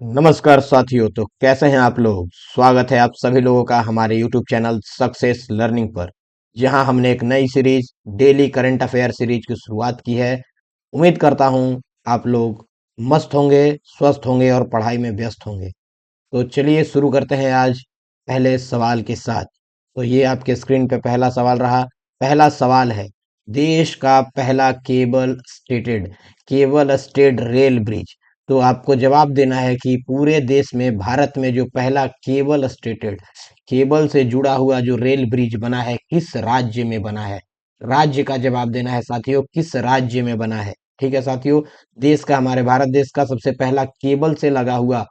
नमस्कार साथियों। तो कैसे हैं आप लोग। स्वागत है आप सभी लोगों का हमारे YouTube चैनल सक्सेस लर्निंग पर, जहां हमने एक नई series daily current affair series की शुरुआत की है। उम्मीद करता हूं आप लोग मस्त होंगे, स्वस्थ होंगे और पढ़ाई में व्यस्त होंगे। तो चलिए शुरू करते हैं आज पहले सवाल के साथ। तो ये आपके स्क्रीन पे पहला सवाल रहा। पहला सवाल है, देश का पहला केबल स्टेड रेल ब्रिज। तो आपको जवाब देना है कि पूरे देश में, भारत में जो पहला केबल से जुड़ा हुआ जो रेल ब्रिज बना है, किस राज्य में बना है। राज्य का जवाब देना है साथियों, किस राज्य में बना है। ठीक है साथियों। देश का, हमारे भारत देश का सबसे पहला केबल से लगा हुआ,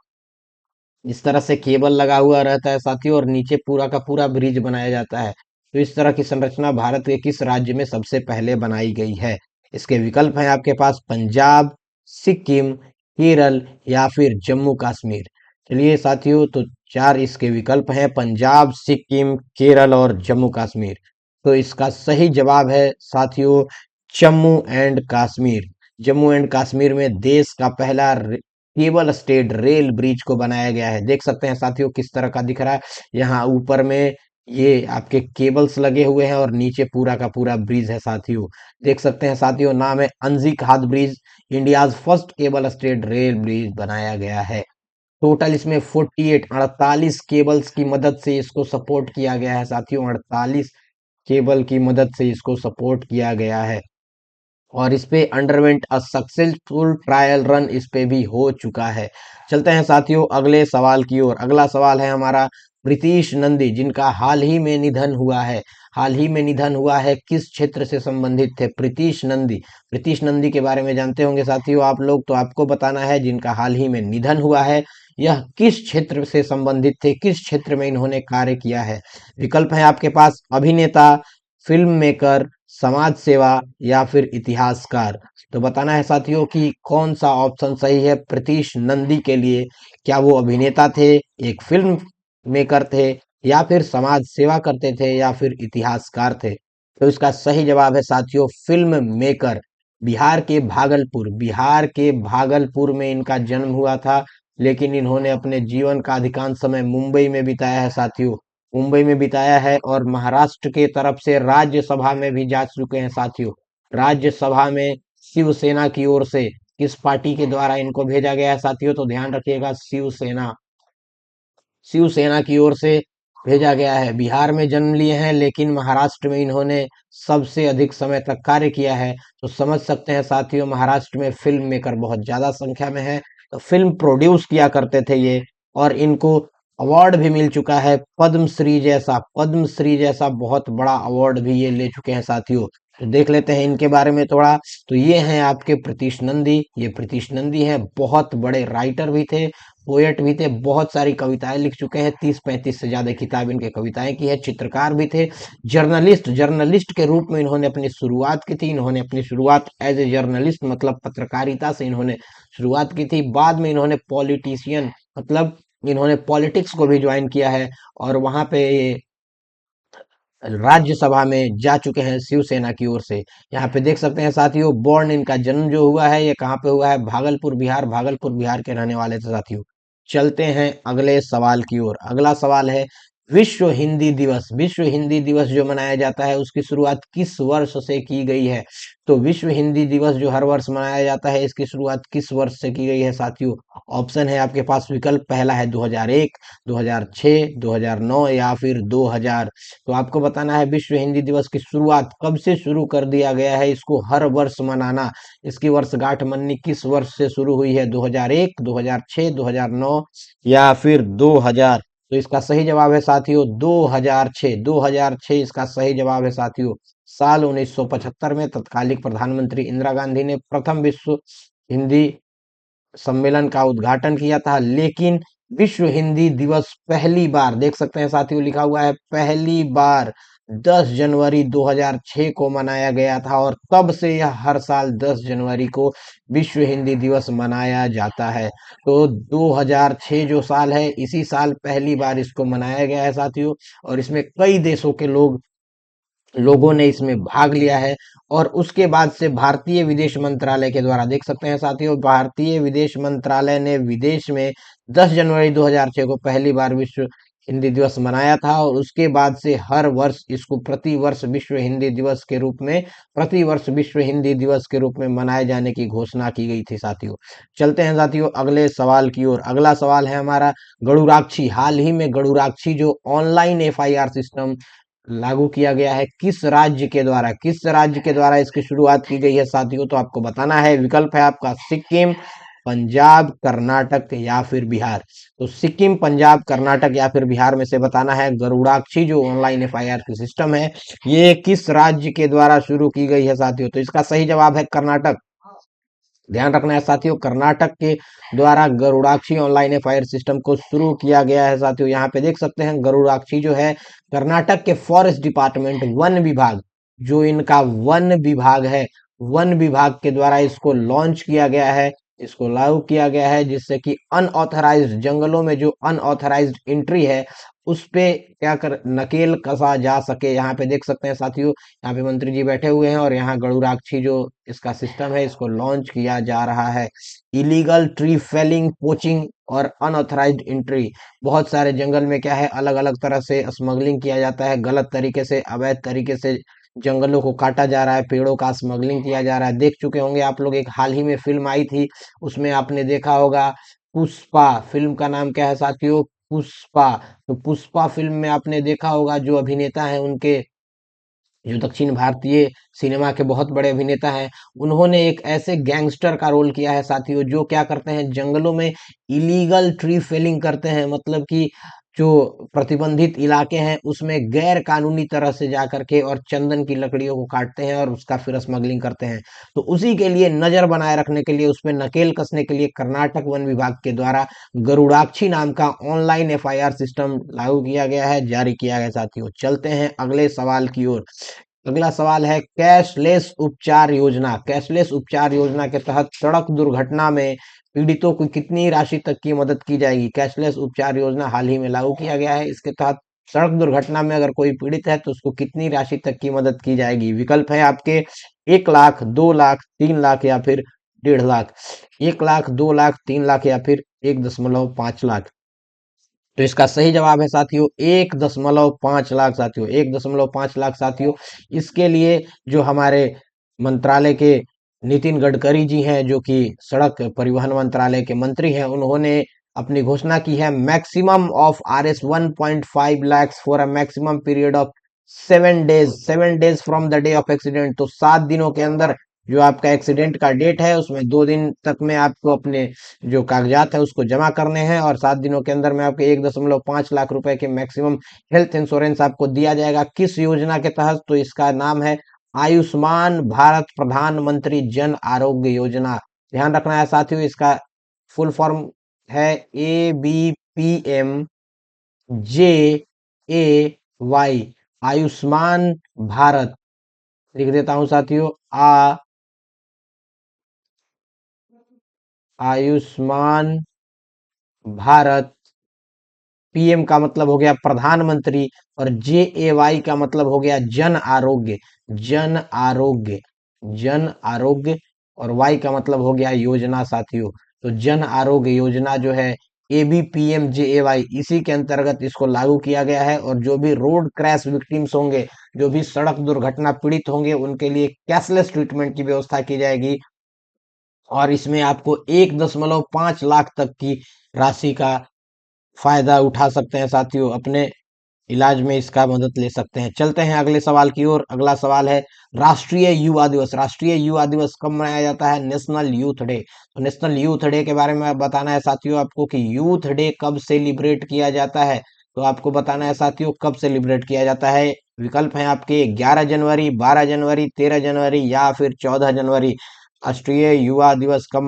इस तरह से केबल लगा हुआ रहता है साथियों और नीचे पूरा का पूरा ब्रिज बनाया जाता है। तो इस तरह की संरचना भारत के किस राज्य में सबसे पहले बनाई गई है। इसके विकल्प हैं आपके पास पंजाब, सिक्किम, केरल या फिर जम्मू कश्मीर। चलिए साथियों, तो चार इसके विकल्प हैं, पंजाब, सिक्किम, केरल और जम्मू कश्मीर। तो इसका सही जवाब है साथियों जम्मू एंड कश्मीर। जम्मू एंड कश्मीर में देश का पहला केबल स्टेड रेल ब्रिज को बनाया गया है। देख सकते हैं साथियों किस तरह का दिख रहा है। यहाँ ऊपर में ये आपके केबल्स लगे हुए हैं और नीचे पूरा का पूरा ब्रिज है साथियों। देख सकते हैं साथियों, नाम है अंजी खाद bridge. India's first cable stayed rail bridge बनाया गया है। टोटल इसमें 48 केबल्स की मदद से इसको सपोर्ट किया गया है साथियों। 48 केबल की मदद से इसको सपोर्ट किया गया है और इस पे underwent a successful trial run इस पे भी हो चुका है। चलते हैं साथियों अगले सवाल की ओर। अगला सवाल है हमारा, प्रीतीश नंदी जिनका हाल ही में निधन हुआ है, हाल ही में निधन हुआ है, किस क्षेत्र से संबंधित थे प्रीतीश नंदी। प्रीतीश नंदी के बारे में जानते होंगे साथियों आप लोग। तो आपको बताना है जिनका हाल ही में निधन हुआ है, यह किस क्षेत्र से संबंधित थे, किस क्षेत्र में इन्होंने कार्य किया है। विकल्प है आपके पास अभिनेता, फिल्म मेकर, समाज सेवा या फिर इतिहासकार। तो बताना है साथियों कि कौन सा ऑप्शन सही है प्रीतीश नंदी के लिए। क्या वो अभिनेता थे, एक फिल्म मेकर थे, या फिर समाज सेवा करते थे, या फिर इतिहासकार थे। तो इसका सही जवाब है साथियों फिल्म मेकर। बिहार के भागलपुर में इनका जन्म हुआ था, लेकिन इन्होंने अपने जीवन का अधिकांश समय मुंबई में बिताया है साथियों। मुंबई में बिताया है और महाराष्ट्र के तरफ से राज्यसभा में भी जा चुके हैं साथियों। राज्यसभा में शिवसेना की ओर से किस पार्टी के द्वारा इनको भेजा गया है साथियों। तो ध्यान रखिएगा, शिवसेना, शिवसेना की ओर से भेजा गया है। बिहार में जन्म लिए हैं लेकिन महाराष्ट्र में इन्होंने सबसे अधिक समय तक कार्य किया है। तो समझ सकते हैं साथियों, महाराष्ट्र में फिल्म मेकर बहुत ज्यादा संख्या में है। तो फिल्म प्रोड्यूस किया करते थे ये, और इनको अवार्ड भी मिल चुका है, पद्म श्री जैसा बहुत बड़ा अवार्ड भी ये ले चुके हैं साथियों। तो देख लेते हैं इनके बारे में थोड़ा। तो ये हैं आपके प्रीतीश नंदी। ये प्रीतीश नंदी हैं, बहुत बड़े राइटर भी थे, पोएट भी थे, बहुत सारी कविताएं लिख चुके हैं, 30-35 से ज्यादा किताब इनके कविताएं की है। चित्रकार भी थे, जर्नलिस्ट के रूप में इन्होंने अपनी शुरुआत की थी। इन्होंने अपनी शुरुआत एज ए जर्नलिस्ट मतलब पत्रकारिता से इन्होंने शुरुआत की थी। बाद में इन्होंने पॉलिटिशियन मतलब इन्होंने पॉलिटिक्स को भी ज्वाइन किया है और वहां पे ये राज्यसभा में जा चुके हैं शिवसेना की ओर से। यहाँ पे देख सकते हैं साथियों, बॉर्न इनका जन्म जो हुआ है ये कहाँ पे हुआ है, भागलपुर बिहार के रहने वाले थे साथियों। चलते हैं अगले सवाल की ओर। अगला सवाल है, विश्व हिंदी दिवस जो मनाया जाता है उसकी शुरुआत किस वर्ष से की गई है। तो विश्व हिंदी दिवस जो हर वर्ष मनाया जाता है, इसकी शुरुआत किस वर्ष से की गई है साथियों। ऑप्शन है आपके पास विकल्प, पहला है 2001, 2006, 2009 या फिर 2000। तो आपको बताना है विश्व हिंदी दिवस की शुरुआत कब से शुरू कर दिया गया है इसको हर वर्ष मनाना। इसकी वर्षगांठ मननी किस वर्ष से शुरू हुई है, 2001, 2006, 2009 या फिर 2000। तो इसका सही जवाब है साथियों 2006। 2006 इसका सही जवाब है साथियों। साल 1975 में तत्कालिक प्रधानमंत्री इंदिरा गांधी ने प्रथम विश्व हिंदी सम्मेलन का उद्घाटन किया था। लेकिन विश्व हिंदी दिवस पहली बार, देख सकते हैं साथियों लिखा हुआ है पहली बार, 10 जनवरी 2006 को मनाया गया था और तब से यह हर साल 10 जनवरी को विश्व हिंदी दिवस मनाया जाता है। तो 2006 जो साल है, इसी साल पहली बार इसको मनाया गया है साथियों। और इसमें कई देशों के लोग लोगों ने इसमें भाग लिया है। और उसके बाद से भारतीय विदेश मंत्रालय के द्वारा देख सकते हैं साथियों, भारतीय विदेश मंत्रालय ने विदेश में 10 जनवरी 2006 को पहली बार विश्व हिंदी दिवस मनाया था। और उसके बाद से हर वर्ष इसको प्रति वर्ष विश्व हिंदी दिवस के रूप में, प्रति वर्ष विश्व हिंदी दिवस के रूप में मनाए जाने की घोषणा की गई थी साथियों। चलते हैं साथियों अगले सवाल की ओर। अगला सवाल है हमारा गरुड़ाक्षी। हाल ही में गरुड़ाक्षी जो ऑनलाइन एफआईआर सिस्टम लागू किया गया है, किस राज्य के द्वारा, किस राज्य के द्वारा इसकी शुरुआत की गई है साथियों, तो आपको बताना है। विकल्प है आपका सिक्किम, पंजाब, कर्नाटक या फिर बिहार। तो सिक्किम, पंजाब, कर्नाटक या फिर बिहार में से बताना है गरुड़ाक्षी जो ऑनलाइन एफआईआर की सिस्टम है, ये किस राज्य के द्वारा शुरू की गई है साथियों। तो इसका सही जवाब है कर्नाटक। ध्यान रखना है साथियों, कर्नाटक के द्वारा गरुड़ाक्षी ऑनलाइन एफआईआर सिस्टम को शुरू किया गया है साथियों। यहाँ पे देख सकते हैं गरुड़ाक्षी जो है कर्नाटक के फॉरेस्ट डिपार्टमेंट, वन विभाग, जो इनका वन विभाग है, वन विभाग के द्वारा इसको लॉन्च किया गया है, इसको लागू किया गया है, जिससे कि अनऑथराइज्ड जंगलों में जो अनऑथराइज्ड एंट्री है उस पे क्या कर नकेल कसा जा सके। यहाँ पे देख सकते हैं साथियों, यहाँ पे मंत्री जी बैठे हुए हैं और यहाँ गरुड़ाक्षी जो इसका सिस्टम है इसको लॉन्च किया जा रहा है। इलीगल ट्री फेलिंग, पोचिंग और अनऑथराइज्ड एंट्री, बहुत सारे जंगल में क्या है अलग अलग तरह से स्मगलिंग किया जाता है, गलत तरीके से, अवैध तरीके से जंगलों को काटा जा रहा है, पेड़ों का स्मगलिंग किया जा रहा है। देख चुके होंगे आप लोग, एक हाल ही में फिल्म आई थी, उसमें आपने देखा होगा पुष्पा, फिल्म का नाम क्या है साथियों, पुष्पा। तो पुष्पा फिल्म में आपने देखा होगा जो अभिनेता है उनके, जो दक्षिण भारतीय सिनेमा के बहुत बड़े अभिनेता हैं, उन्होंने एक ऐसे गैंगस्टर का रोल किया है साथियों जो क्या करते हैं जंगलों में इलीगल ट्री फेलिंग करते हैं, मतलब कि जो प्रतिबंधित इलाके हैं उसमें गैर कानूनी तरह से जा करके और चंदन की लकड़ियों को काटते हैं और उसका फिर स्मगलिंग करते हैं। तो उसी के लिए नजर बनाए रखने के लिए, उस पर नकेल कसने के लिए कर्नाटक वन विभाग के द्वारा गरुड़ाक्षी नाम का ऑनलाइन एफआईआर सिस्टम लागू किया गया है, जारी किया गया साथियों। चलते हैं अगले सवाल की ओर। अगला सवाल है कैशलेस उपचार योजना। कैशलेस उपचार योजना के तहत सड़क दुर्घटना में पीड़ितों को कितनी राशि तक की मदद की जाएगी। कैशलेस उपचार योजना हाल ही में लागू किया गया है, इसके तहत सड़क दुर्घटना में अगर कोई पीड़ित है तो उसको कितनी राशि तक की मदद की जाएगी। विकल्प है आपके 1 लाख, 2 लाख, 3 लाख या फिर 1.5 लाख। 1 लाख, 2 लाख, 3 लाख या फिर 1.5 लाख। तो इसका सही जवाब है साथियों 1.5 लाख साथियों, 1.5 लाख साथियों। इसके लिए जो हमारे मंत्रालय के नितिन गडकरी जी हैं, जो कि सड़क परिवहन मंत्रालय के मंत्री हैं, उन्होंने अपनी घोषणा की है maximum of RS 1.5 lakhs for a maximum period of 7 days, 7 days from the day of accident. तो 7 दिनों के अंदर जो आपका एक्सीडेंट का डेट है उसमें 2 दिन तक में आपको अपने जो कागजात है उसको जमा करने हैं, और 7 दिनों के अंदर में आपके 1.5 लाख रुपए के मैक्सिमम हेल्थ इंश्योरेंस आपको दिया जाएगा। किस योजना के तहत, तो इसका नाम है आयुष्मान भारत प्रधानमंत्री जन आरोग्य योजना। ध्यान रखना है साथियों, इसका फुल फॉर्म है ABPM-JAY, आयुष्मान भारत। लिख देता हूं साथियों, आयुष्मान भारत। पीएम का मतलब हो गया प्रधानमंत्री, और JAY का मतलब हो गया जन आरोग्य, जन आरोग्य, जन आरोग्य। और वाई का मतलब हो गया योजना साथियों। तो जन आरोग्य योजना जो है ABPM-JAY, इसी के अंतर्गत इसको लागू किया गया है। और जो भी रोड क्रैश विक्टिम्स होंगे, जो भी सड़क दुर्घटना पीड़ित होंगे, उनके लिए कैशलेस ट्रीटमेंट की व्यवस्था की जाएगी। और इसमें आपको 1.5 लाख तक की राशि का फायदा उठा सकते हैं साथियों, अपने इलाज में इसका मदद ले सकते हैं। चलते हैं अगले सवाल की ओर। अगला सवाल है राष्ट्रीय युवा दिवस। राष्ट्रीय युवा दिवस कब मनाया जाता है। National youth day. तो नेशनल यूथ डे के बारे में बताना है साथियों आपको कि यूथ डे कब सेलिब्रेट किया जाता है। तो आपको बताना है साथियों कब सेलिब्रेट किया जाता है। विकल्प है आपके 11 जनवरी, 12 जनवरी, 13 जनवरी या फिर 14 जनवरी। राष्ट्रीय युवा दिवस कब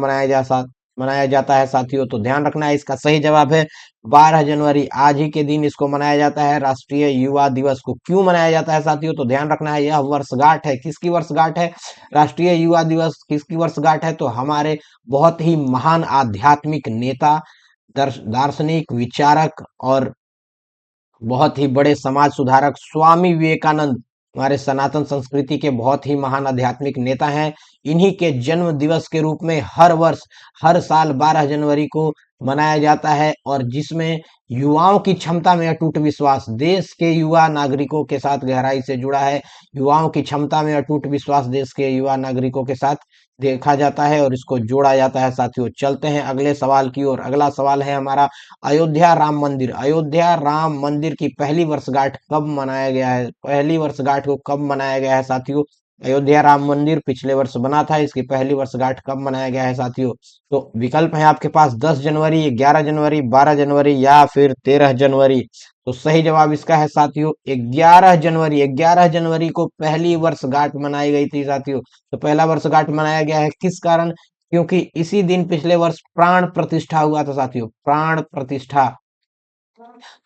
मनाया जाता है साथियों, तो ध्यान रखना है, इसका सही जवाब है 12 जनवरी। आज ही के दिन इसको मनाया जाता है राष्ट्रीय युवा दिवस को। क्यों मनाया जाता है साथियों, तो ध्यान रखना है, यह वर्षगांठ है। किसकी वर्षगांठ है। राष्ट्रीय युवा दिवस किसकी वर्षगांठ है, तो हमारे बहुत ही महान आध्यात्मिक नेता, दार्शनिक, विचारक और बहुत ही बड़े समाज सुधारक स्वामी विवेकानंद हमारे सनातन संस्कृति के बहुत ही महान आध्यात्मिक नेता हैं। इन्हीं के जन्म दिवस के रूप में हर वर्ष, हर साल 12 जनवरी को मनाया जाता है, और जिसमें युवाओं की क्षमता में अटूट विश्वास, देश के युवा नागरिकों के साथ गहराई से जुड़ा है। युवाओं की क्षमता में अटूट विश्वास देश के युवा नागरिकों के साथ देखा जाता है और इसको जोड़ा जाता है। साथियों, चलते हैं अगले सवाल की ओर। अगला सवाल है हमारा, अयोध्या राम मंदिर। अयोध्या राम मंदिर की पहली वर्षगांठ कब मनाया गया है? पहली वर्षगांठ को कब मनाया गया है साथियों? अयोध्या राम मंदिर पिछले वर्ष बना था, इसकी पहली वर्षगांठ कब मनाया गया है साथियों? तो विकल्प है आपके पास 10 जनवरी, 11 जनवरी, 12 जनवरी या फिर 13 जनवरी। तो सही जवाब इसका है साथियों 11 जनवरी। 11 जनवरी को पहली वर्षगांठ मनाई गई थी साथियों। तो पहला वर्षगांठ मनाया गया है किस कारण? क्योंकि इसी दिन पिछले वर्ष प्राण प्रतिष्ठा हुआ था साथियों, प्राण प्रतिष्ठा।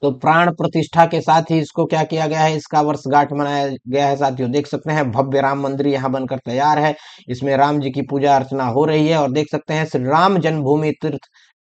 तो प्राण प्रतिष्ठा के साथ ही इसको क्या किया गया है, इसका वर्षगांठ मनाया गया है साथियों। देख सकते हैं भव्य राम मंदिर यहाँ बनकर तैयार है, इसमें राम जी की पूजा अर्चना हो रही है। और देख सकते हैं श्री राम जन्मभूमि तीर्थ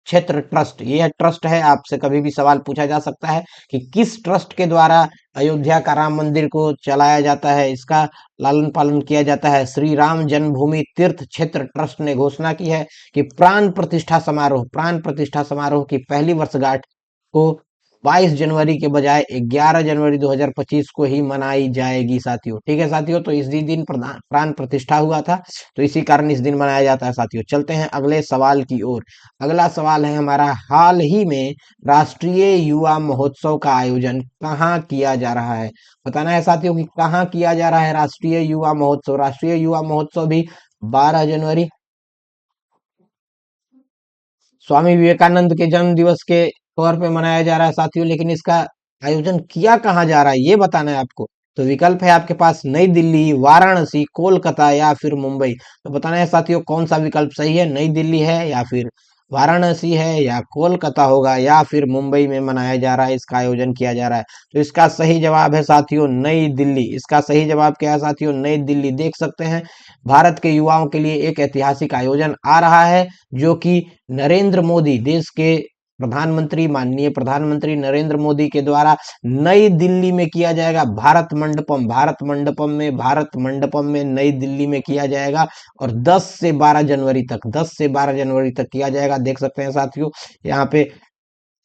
क्षेत्र ट्रस्ट, यह ट्रस्ट है। आपसे कभी भी सवाल पूछा जा सकता है कि किस ट्रस्ट के द्वारा अयोध्या का राम मंदिर को चलाया जाता है, इसका लालन पालन किया जाता है। श्री राम जन्मभूमि तीर्थ क्षेत्र ट्रस्ट ने घोषणा की है कि प्राण प्रतिष्ठा समारोह की पहली वर्षगांठ को 22 जनवरी के बजाय 11 जनवरी 2025 को ही मनाई जाएगी साथियों। ठीक है साथियों, तो इसी दिन प्राण प्रतिष्ठा हुआ था, तो इसी कारण इस दिन मनाया जाता है साथियों। चलते हैं अगले सवाल की ओर। अगला सवाल है हमारा, हाल ही में राष्ट्रीय युवा महोत्सव का आयोजन कहाँ किया जा रहा है? बताना है साथियों कि कहाँ किया जा रहा है राष्ट्रीय युवा महोत्सव। राष्ट्रीय युवा महोत्सव भी 12 जनवरी स्वामी विवेकानंद के जन्म दिवस के तौर पे मनाया जा रहा है साथियों, लेकिन इसका आयोजन किया कहाँ जा रहा है ये बताना है आपको। तो विकल्प है आपके पास नई दिल्ली, वाराणसी, कोलकाता या फिर मुंबई। तो बताना है साथियों कौन सा विकल्प सही है, नई दिल्ली है या फिर वाराणसी है या कोलकाता होगा या फिर मुंबई में मनाया जा रहा है, इसका आयोजन किया जा रहा है। तो इसका सही जवाब है साथियों नई दिल्ली। इसका सही जवाब क्या है साथियों? नई दिल्ली। देख सकते हैं भारत के युवाओं के लिए एक ऐतिहासिक आयोजन आ रहा है, जो कि नरेंद्र मोदी, देश के प्रधानमंत्री, माननीय प्रधानमंत्री नरेंद्र मोदी के द्वारा नई दिल्ली में किया जाएगा। भारत मंडपम में नई दिल्ली में किया जाएगा, और 10 से 12 जनवरी तक, 10 से 12 जनवरी तक किया जाएगा। देख सकते हैं साथियों यहाँ पे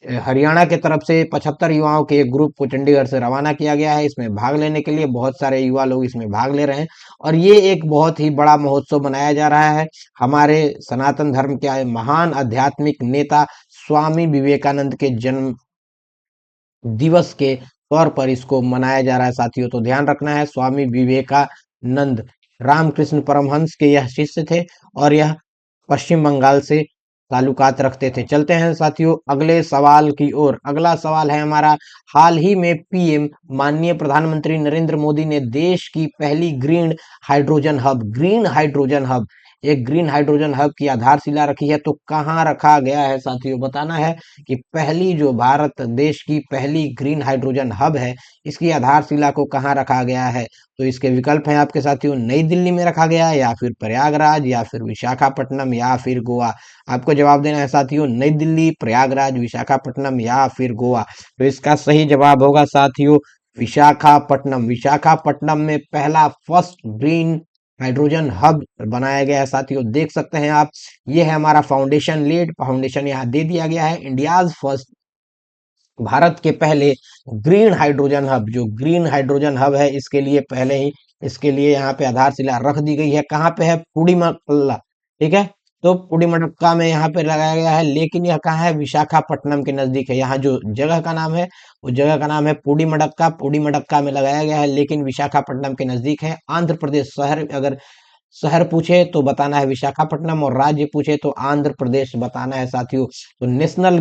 हरियाणा के तरफ से 75 युवाओं के एक ग्रुप को चंडीगढ़ से रवाना किया गया है। इसमें भाग लेने के लिए बहुत सारे युवा लोग इसमें भाग ले रहे हैं, और ये एक बहुत ही बड़ा महोत्सव मनाया जा रहा है। हमारे सनातन धर्म के महान आध्यात्मिक नेता स्वामी विवेकानंद के जन्म दिवस के तौर पर इसको मनाया जा रहा है साथियों। तो ध्यान रखना है, स्वामी विवेकानंद रामकृष्ण परमहंस के यह शिष्य थे, और यह पश्चिम बंगाल से ताल्लुकात रखते थे। चलते हैं साथियों अगले सवाल की ओर। अगला सवाल है हमारा, हाल ही में पीएम माननीय प्रधानमंत्री नरेंद्र मोदी ने देश की पहली ग्रीन हाइड्रोजन हब एक ग्रीन हाइड्रोजन हब की आधारशिला रखी है। तो कहाँ रखा गया है साथियों? बताना है कि पहली जो भारत देश की पहली ग्रीन हाइड्रोजन हब है, इसकी आधारशिला को कहाँ रखा गया है? तो इसके विकल्प हैं आपके साथियों, नई दिल्ली में रखा गया है या फिर प्रयागराज या फिर विशाखापट्टनम या फिर गोवा। आपको जवाब देना है साथियों, नई दिल्ली, प्रयागराज, विशाखापट्टनम या फिर गोवा। तो इसका सही जवाब होगा साथियों विशाखापट्टनम। विशाखापट्टनम में पहला फर्स्ट ग्रीन हाइड्रोजन हब बनाया गया है साथियों। देख सकते हैं आप, ये है हमारा फाउंडेशन यहाँ दे दिया गया है। इंडियाज फर्स्ट, भारत के पहले ग्रीन हाइड्रोजन हब, जो ग्रीन हाइड्रोजन हब है, इसके लिए पहले ही इसके लिए यहाँ पे आधारशिला रख दी गई है। कहाँ पे है? पुडीमल्ला। ठीक है, तो पुडीमडक्का में यहाँ पे लगाया गया है, लेकिन यह कहाँ है? विशाखापट्टनम के नजदीक है। यहाँ जो जगह का नाम है, वो जगह का नाम है पुडीमडक्का। पुडीमडक्का में लगाया गया है, लेकिन विशाखापट्टनम के नजदीक है। आंध्र प्रदेश शहर, अगर शहर पूछे तो बताना है विशाखापट्टनम, और राज्य पूछे तो आंध्र प्रदेश बताना है साथियों। तो नेशनल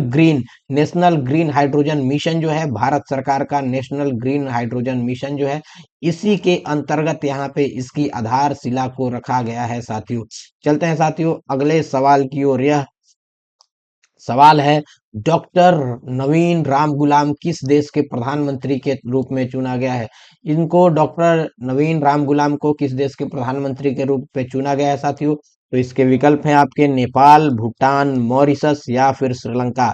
ग्रीन हाइड्रोजन मिशन जो है, भारत सरकार का नेशनल ग्रीन हाइड्रोजन मिशन जो है, इसी के अंतर्गत यहाँ पे इसकी आधारशिला को रखा गया है साथियों। चलते हैं साथियों अगले सवाल की ओर। यह सवाल है, डॉक्टर नवीन राम गुलाम किस देश के प्रधानमंत्री के रूप में चुना गया है? इनको, डॉक्टर नवीन राम गुलाम को किस देश के प्रधानमंत्री के रूप में चुना गया है साथियों? तो इसके विकल्प हैं आपके नेपाल, भूटान, मॉरिशस या फिर श्रीलंका।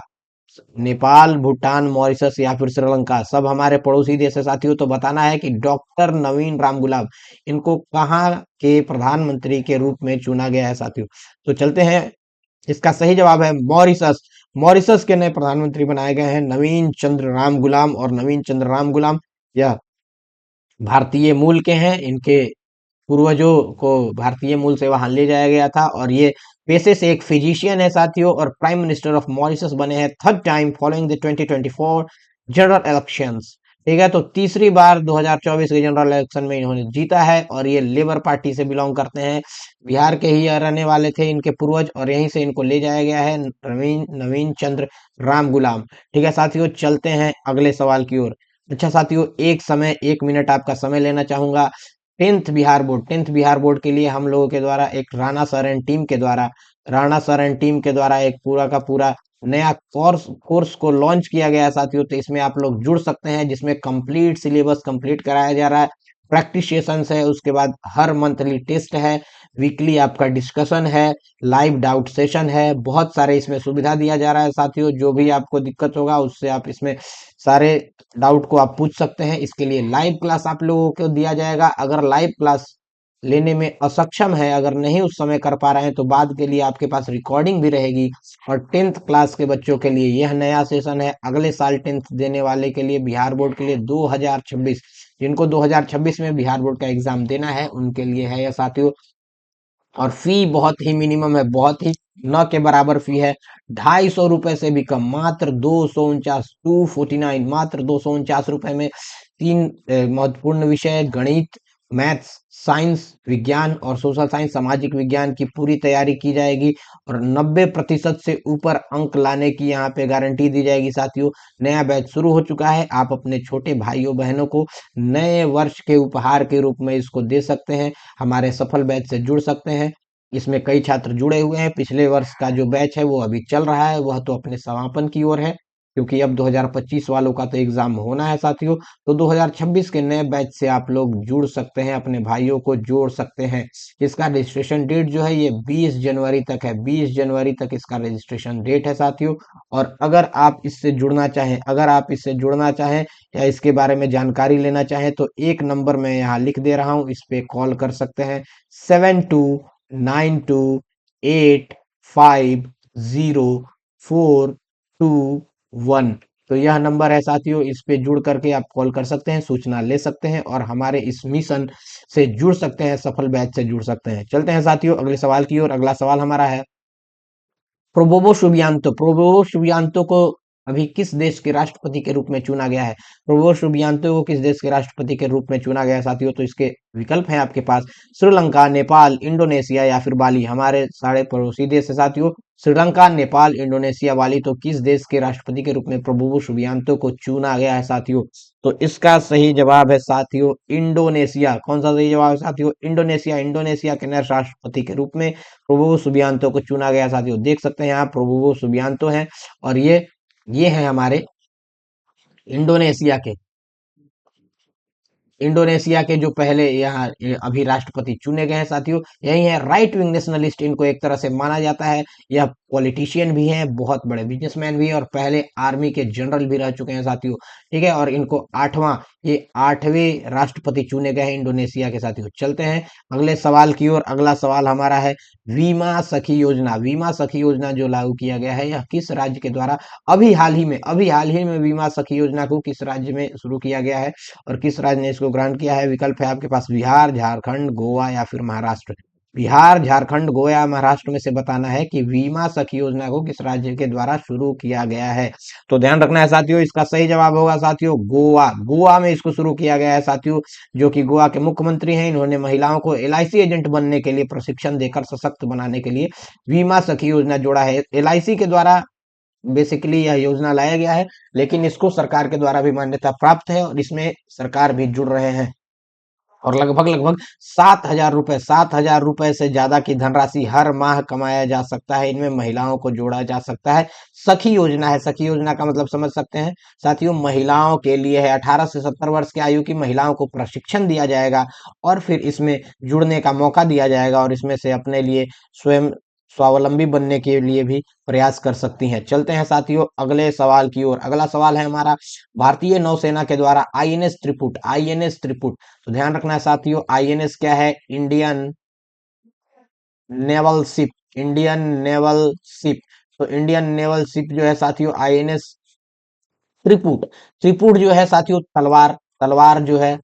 नेपाल, भूटान, मॉरिशस या फिर श्रीलंका, सब हमारे पड़ोसी देश है साथियों। तो बताना है कि डॉक्टर नवीन राम गुलाम, इनको कहाँ के प्रधानमंत्री के रूप में चुना गया है साथियों। तो चलते हैं, इसका सही जवाब है मॉरिशस। मॉरिशस के नए प्रधानमंत्री बनाए गए हैं नवीन चंद्र राम गुलाम, और नवीन चंद्र राम गुलाम यह भारतीय मूल के हैं। इनके पूर्वजों को भारतीय मूल से वहां ले जाया गया था, और ये पेशे से एक फिजिशियन है साथियों, और प्राइम मिनिस्टर ऑफ मॉरिशस बने हैं third time following the 2024 general elections. ठीक है, तो तीसरी बार 2024 के जनरल इलेक्शन में इन्होंने जीता है, और ये लेबर पार्टी से बिलोंग करते हैं। बिहार के ही रहने वाले थे इनके पूर्वज, और यहीं से इनको ले जाया गया है, नवीन नवीन चंद्र राम गुलाम। ठीक है साथियों, चलते हैं अगले सवाल की ओर। अच्छा साथियों, एक समय 1 मिनट आपका समय लेना चाहूंगा। टेंथ बिहार बोर्ड के लिए हम लोगों के द्वारा एक राणा सर एंड टीम के द्वारा एक पूरा का पूरा नया कोर्स को लॉन्च किया गया है साथियों। तो इसमें आप लोग जुड़ सकते हैं, जिसमें कंप्लीट सिलेबस कंप्लीट कराया जा रहा है, प्रैक्टिस सेशंस है, उसके बाद हर मंथली टेस्ट है, वीकली आपका डिस्कशन है, लाइव डाउट सेशन है, बहुत सारे इसमें सुविधा दिया जा रहा है साथियों। जो भी आपको दिक्कत होगा उससे आप इसमें सारे डाउट को आप पूछ सकते हैं। इसके लिए लाइव क्लास आप लोगों को दिया जाएगा। अगर लाइव क्लास लेने में असक्षम है, अगर नहीं उस समय कर पा रहे हैं, तो बाद के लिए आपके पास रिकॉर्डिंग भी रहेगी। और 10th क्लास के बच्चों के लिए यह नया सेशन है, अगले साल 10th देने वाले के लिए, बिहार बोर्ड के लिए 2026, जिनको 2026 में बिहार बोर्ड का एग्जाम देना है उनके लिए है यह साथियों। और फी बहुत ही मिनिमम है, बहुत ही न के बराबर फी है, 250 रुपए से भी कम, मात्र 249, 249, मात्र 249 रुपए में तीन महत्वपूर्ण विषय, गणित, मैथ्स, साइंस, विज्ञान और सोशल साइंस, सामाजिक विज्ञान की पूरी तैयारी की जाएगी, और 90% से ऊपर अंक लाने की यहाँ पे गारंटी दी जाएगी साथियों। नया बैच शुरू हो चुका है, आप अपने छोटे भाइयों बहनों को नए वर्ष के उपहार के रूप में इसको दे सकते हैं, हमारे सफल बैच से जुड़ सकते हैं। इसमें कई छात्र जुड़े हुए हैं, पिछले वर्ष का जो बैच है वो अभी चल रहा है, वह तो अपने समापन की ओर है, क्योंकि अब 2025 वालों का तो एग्जाम होना है साथियों। तो 2026 के नए बैच से आप लोग जुड़ सकते हैं, अपने भाइयों को जोड़ सकते हैं। इसका रजिस्ट्रेशन डेट जो है ये 20 जनवरी तक है, 20 जनवरी तक इसका रजिस्ट्रेशन डेट है साथियों। और अगर आप इससे जुड़ना चाहें या इसके बारे में जानकारी लेना चाहें, तो एक नंबर मैं यहाँ लिख दे रहा हूँ, इस पे कॉल कर सकते हैं, 7292850421। तो यह नंबर है साथियों, इस पे जुड़ करके आप कॉल कर सकते हैं, सूचना ले सकते हैं, और हमारे इस मिशन से जुड़ सकते हैं, सफल बैच से जुड़ सकते हैं। चलते हैं साथियों अगले सवाल की ओर। अगला सवाल हमारा है, प्रोबोवो सुबियांतो को अभी किस देश के राष्ट्रपति के रूप में चुना गया है? प्रोबोवो सुबियांतो को किस देश के राष्ट्रपति के रूप में चुना गया है साथियों? तो इसके विकल्प हैं आपके पास, श्रीलंका, नेपाल, इंडोनेशिया या फिर बाली। हमारे सारे पड़ोसी देश है साथियों, श्रीलंका, नेपाल, इंडोनेशिया, बाली। तो किस देश के राष्ट्रपति के रूप में प्रोबोवो सुबियांतो को चुना गया है साथियों? तो इसका सही जवाब है साथियों इंडोनेशिया। कौन सा सही जवाब है साथियों? इंडोनेशिया। इंडोनेशिया के नए राष्ट्रपति के रूप में प्रोबोवो सुबियांतो को चुना गया साथियों। देख सकते हैं यहाँ प्रोबोवो सुबियांतो हैं, और ये हैं हमारे इंडोनेशिया के इंडोनेशिया के जो पहले यहाँ अभी राष्ट्रपति चुने गए हैं साथियों। यही है राइट विंग नेशनलिस्ट, इनको एक तरह से माना जाता है। यह पॉलिटिशियन भी हैं, बहुत बड़े बिजनेसमैन भी हैं, और पहले आर्मी के जनरल भी रह चुके हैं साथियों। ठीक है, और इनको ये 8वें राष्ट्रपति चुने गए हैं इंडोनेशिया के साथियों। चलते हैं अगले सवाल की ओर। अगला सवाल हमारा है, बीमा सखी योजना। बीमा सखी योजना जो लागू किया गया है, यह किस राज्य के द्वारा अभी हाल ही में बीमा सखी योजना को किस राज्य में शुरू किया गया है, और किस राज्य ने इसको ग्रांट किया है? विकल्प है आपके पास, बिहार, झारखंड, गोवा या फिर महाराष्ट्र। बिहार, झारखंड, गोवा या महाराष्ट्र में से बताना है कि बीमा सखी योजना को किस राज्य के द्वारा शुरू किया गया है। तो ध्यान रखना है साथियों, इसका सही जवाब होगा साथियों गोवा। गोवा में इसको शुरू किया गया है साथियों, जो कि गोवा के मुख्यमंत्री हैं। इन्होंने महिलाओं को एलआईसी एजेंट बनने के लिए प्रशिक्षण देकर सशक्त बनाने के लिए बीमा सखी योजना जोड़ा है। एलआईसी के द्वारा बेसिकली यह योजना लाया गया है, लेकिन इसको सरकार के द्वारा भी मान्यता प्राप्त है, और इसमें सरकार भी जुड़ रहे हैं। और लगभग लगभग 7,000 रुपए से ज्यादा की धनराशि हर माह कमाया जा सकता है, इनमें महिलाओं को जोड़ा जा सकता है। सखी योजना है, सखी योजना का मतलब समझ सकते हैं साथियों, महिलाओं के लिए है। 18 से 70 वर्ष की आयु की महिलाओं को प्रशिक्षण दिया जाएगा, और फिर इसमें जुड़ने का मौका दिया जाएगा, और इसमें से अपने लिए स्वयं स्वावलंबी बनने के लिए भी प्रयास कर सकती हैं। चलते हैं साथियों अगले सवाल की ओर। अगला सवाल है हमारा, भारतीय नौसेना के द्वारा आईएनएस त्रिपुट, आईएनएस त्रिपुट, तो ध्यान रखना है साथियों, आईएनएस क्या है? Indian naval ship, Indian naval ship. तो इंडियन नेवल शिप जो है साथियों आईएनएस त्रिपुट, त्रिपुट जो है साथियों तलवार, तलवार जो है,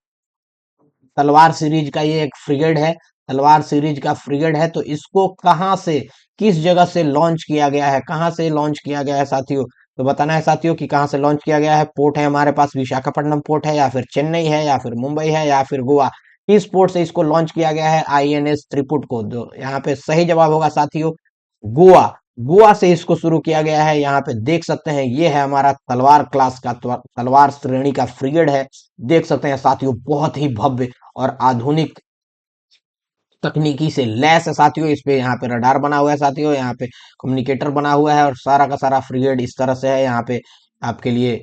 तलवार सीरीज का ये एक फ्रिगेड है, तलवार सीरीज का फ्रिगेड है। तो इसको कहां से, किस जगह से लॉन्च किया गया है, कहां से लॉन्च किया गया है साथियों? तो बताना है साथियों कि कहां से लॉन्च किया गया है। पोर्ट है हमारे पास विशाखापट्टनम पोर्ट है, या फिर चेन्नई है, या फिर मुंबई है, या फिर गोवा। किस पोर्ट से इसको लॉन्च किया गया है आईएनएस त्रिपुट को? तो यहाँ पे सही जवाब होगा साथियों गोवा, गोवा से इसको शुरू किया गया है। यहाँ पे देख सकते हैं ये है हमारा तलवार क्लास का, तलवार श्रेणी का फ्रिगेड है। देख सकते हैं साथियों बहुत ही भव्य और आधुनिक तकनीकी से लैस है साथियों। इस पे यहाँ पे रडार बना हुआ है साथियों, यहाँ पे कम्युनिकेटर बना हुआ है, और सारा का सारा फ्रिगेड इस तरह से है। यहाँ पे आपके लिए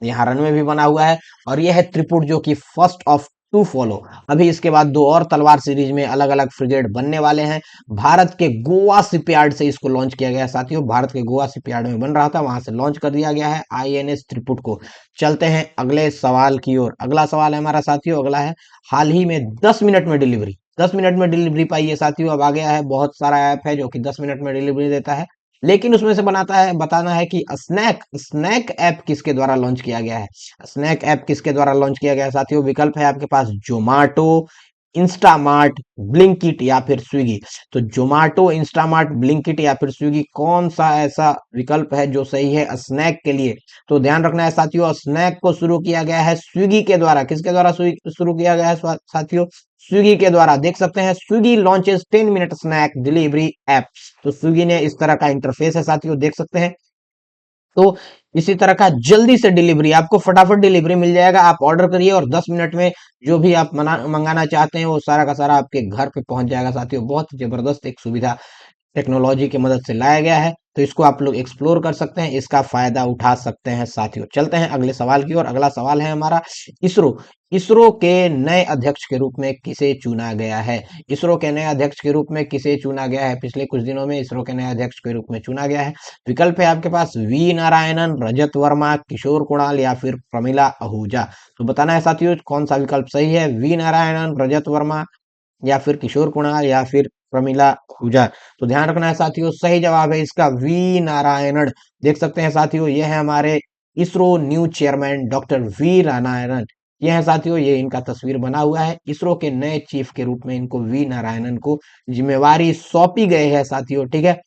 यहाँ रनवे भी बना हुआ है, और यह है त्रिपुट जो कि फर्स्ट ऑफ टू फॉलो। अभी इसके बाद दो और तलवार सीरीज में अलग अलग फ्रिगेड बनने वाले हैं। भारत के गोवा शिपयार्ड से इसको लॉन्च किया गया है साथियों, भारत के गोवा शिपयार्ड में बन रहा था, वहां से लॉन्च कर दिया गया है आईएनएस त्रिपुट को। चलते हैं अगले सवाल की ओर। अगला सवाल है हमारा साथियों, अगला है, हाल ही में 10 मिनट में डिलीवरी, 10 मिनट में डिलीवरी पाई है साथियों। अब आ गया है, बहुत सारा ऐप है जो कि 10 मिनट में डिलीवरी देता है, लेकिन उसमें से बनाता है, बताना है कि स्नैक, स्नैक ऐप किसके द्वारा लॉन्च किया गया है? स्नैक ऐप किसके द्वारा लॉन्च किया गया है साथियों? विकल्प है आपके पास जोमाटो, इंस्टामार्ट, ब्लिंकिट या फिर स्विगी। तो जोमाटो, इंस्टामार्ट, ब्लिंकिट या फिर स्विगी, कौन सा ऐसा विकल्प है जो सही है स्नैक के लिए? तो ध्यान रखना है साथियों, स्नैक को शुरू किया गया है स्विगी के द्वारा। किसके द्वारा शुरू किया गया है साथियों? स्विगी के द्वारा। देख सकते हैं Swiggy launches 10 minute snack delivery app. तो स्विगी ने इस तरह का इंटरफेस है साथियों, देख सकते हैं। तो इसी तरह का जल्दी से डिलीवरी, आपको फटाफट डिलीवरी मिल जाएगा। आप ऑर्डर करिए और 10 मिनट में जो भी आप मंगाना चाहते हैं वो सारा का सारा आपके घर पे पहुंच जाएगा साथियों। बहुत जबरदस्त एक सुविधा टेक्नोलॉजी की मदद से लाया गया है, तो इसको आप लोग एक्सप्लोर कर सकते हैं, इसका फायदा उठा सकते हैं साथियों। चलते हैं अगले सवाल की ओर। अगला सवाल है हमारा, इसरो, इसरो के नए अध्यक्ष के रूप में किसे चुना गया है? इसरो के नए अध्यक्ष के रूप में किसे चुना गया है? पिछले कुछ दिनों में इसरो के नए अध्यक्ष के रूप में चुना गया है। विकल्प है आपके पास वी नारायणन, रजत वर्मा, किशोर कुणाल या फिर प्रमिला आहूजा। तो बताना है साथियों कौन सा विकल्प सही है, वी नारायणन, रजत वर्मा, या फिर किशोर कुणाल, या फिर प्रमिला आहूजा। तो ध्यान रखना है साथियों सही जवाब है इसका वी नारायणन। देख सकते हैं साथियों ये है हमारे ISRO new chairman doctor V Narayanan. ये है साथियों, ये इनका तस्वीर बना हुआ है। इसरो के नए चीफ के रूप में इनको वी नारायणन को जिम्मेवारी सौंपी गई है साथियों, ठीक है।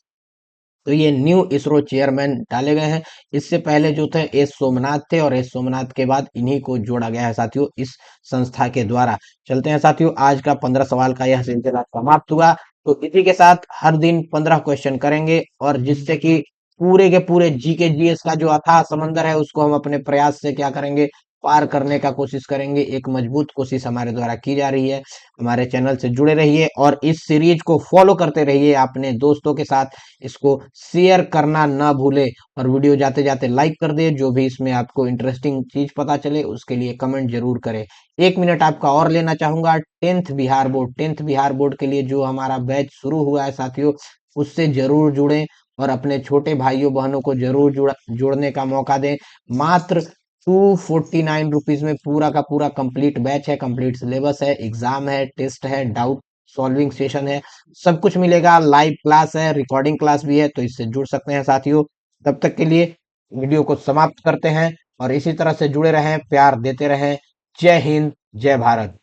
तो ये न्यू इसरो चेयरमैन डाले गए हैं। इससे पहले जो थे एस सोमनाथ थे, और एस सोमनाथ के बाद इन्हीं को जोड़ा गया है साथियों इस संस्था के द्वारा। चलते हैं साथियों, आज का 15 सवाल का यह सिलसिला समाप्त हुआ। तो इसी के साथ हर दिन 15 क्वेश्चन करेंगे, और जिससे कि पूरे के पूरे जीके जीएस का जो अथाह समंदर है उसको हम अपने प्रयास से क्या करेंगे, पार करने का कोशिश करेंगे। एक मजबूत कोशिश हमारे द्वारा की जा रही है। हमारे चैनल से जुड़े रहिए और इस सीरीज को फॉलो करते रहिए अपने दोस्तों के साथ। इसको शेयर करना ना भूले, और वीडियो जाते जाते लाइक कर दे। जो भी इसमें आपको इंटरेस्टिंग चीज पता चले उसके लिए कमेंट जरूर करें। 1 मिनट आपका और लेना चाहूंगा। 10th Bihar board, 10th Bihar board के लिए जो हमारा बैच शुरू हुआ है साथियों, उससे जरूर जुड़ें और अपने छोटे भाइयों बहनों को जरूर जोड़ने का मौका दें। मात्र 249 रुपीज में पूरा का पूरा कंप्लीट बैच है, कंप्लीट सिलेबस है, एग्जाम है, टेस्ट है, डाउट सॉल्विंग सेशन है, सब कुछ मिलेगा। लाइव क्लास है, रिकॉर्डिंग क्लास भी है, तो इससे जुड़ सकते हैं साथियों। तब तक के लिए वीडियो को समाप्त करते हैं, और इसी तरह से जुड़े रहें, प्यार देते रहें। जय हिंद, जय भारत।